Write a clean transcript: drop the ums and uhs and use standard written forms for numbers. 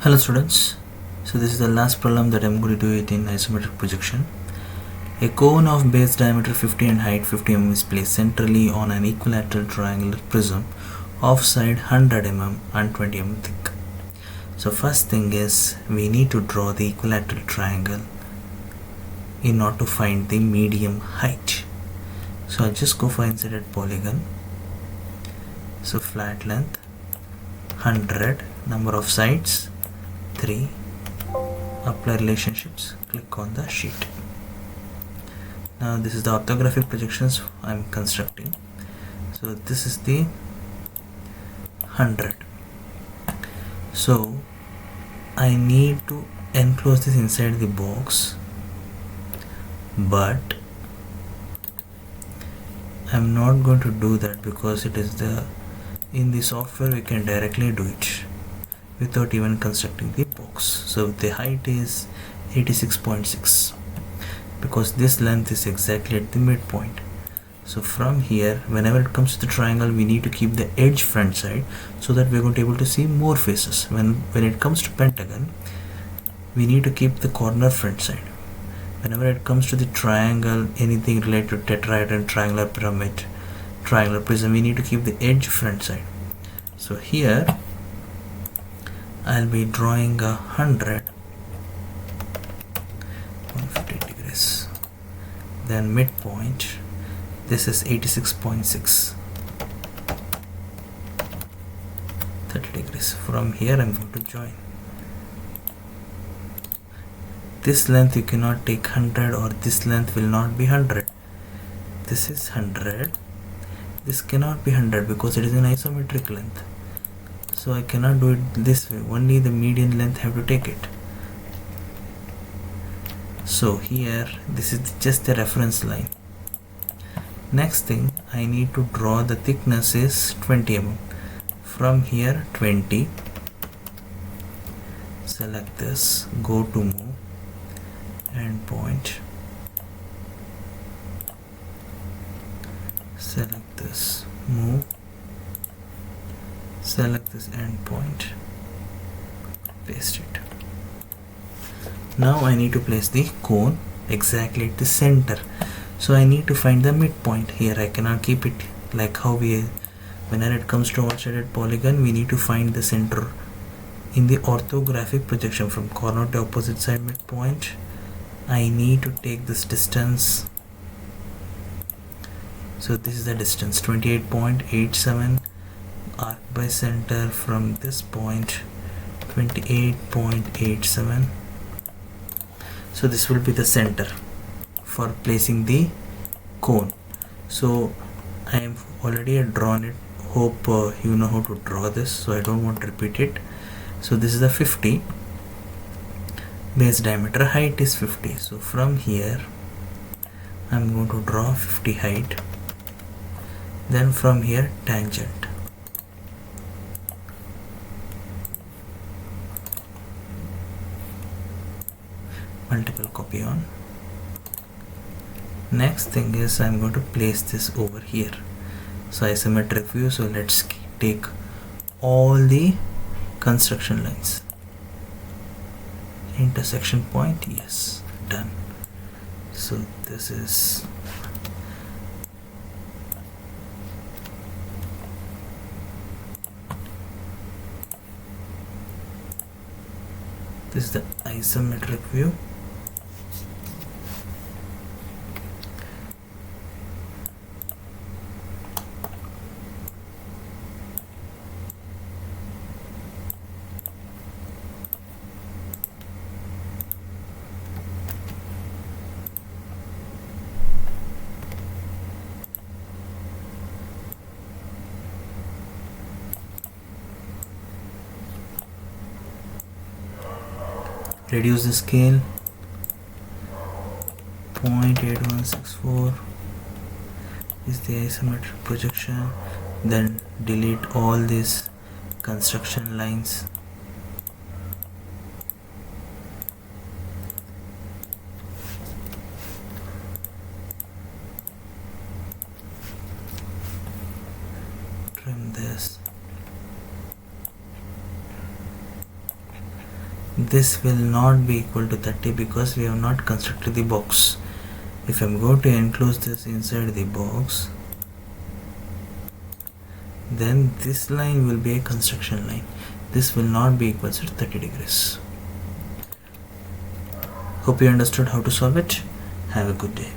Hello students, so this is the last problem that I'm going to do it in isometric projection. A cone of base diameter 50 and height 50 mm is placed centrally on an equilateral triangular prism of side 100 mm and 20 mm thick. So first thing is we need to draw the equilateral triangle in order to find the medium height. So I'll just go for inserted polygon. So flat length 100, number of sides 3, apply relationships, click on the sheet. Now this is the orthographic projections I'm constructing. So this is the 100. So I need to enclose this inside the box, but I'm not going to do that because it is in the software we can directly do it without even constructing the box. So the height is 86.6 because this length is exactly at the midpoint. So from here, whenever it comes to the triangle, we need to keep the edge front side so that we're going to be able to see more faces. When it comes to pentagon, we need to keep the corner front side. Whenever it comes to the triangle, anything related to tetrahedron, triangular pyramid, triangular prism, we need to keep the edge front side. So here I'll be drawing 150 degrees, then midpoint, this is 86.6, 30 degrees. From here I'm going to join. This length you cannot take 100, or this length will not be 100. This is 100, this cannot be 100 because it is an isometric length. So I cannot do it this way, only the median length have to take it. So here this is just the reference line. Next thing I need to draw, the thickness is 20 mm. From here 20, select this, go to move, endpoint, select this, move, select this endpoint, paste it. Now I need to place the cone exactly at the center. So I need to find the midpoint. Here I cannot keep it like how whenever it comes to one-sided polygon, we need to find the center in the orthographic projection from corner to opposite side midpoint. I need to take this distance. So this is the distance, 28.87. Arc by center from this point, 28.87. So this will be the center for placing the cone. So I am already drawn it. Hope you know how to draw this, so I don't want to repeat it. So this is the 50 base diameter, height is 50. So from here I'm going to draw 50 height, then from here tangent, multiple copy on. Next thing is I'm going to place this over here. So isometric view, so let's take all the construction lines, intersection point, yes, done. So this is the isometric view. Reduce the scale, 0.8164 is the isometric projection. Then delete all these construction lines. Trim this. this will not be equal to 30 because we have not constructed the box. If I'm going to enclose this inside the box, then this line will be a construction line. This will not be equal to 30 degrees. Hope you understood how to solve it. Have a good day.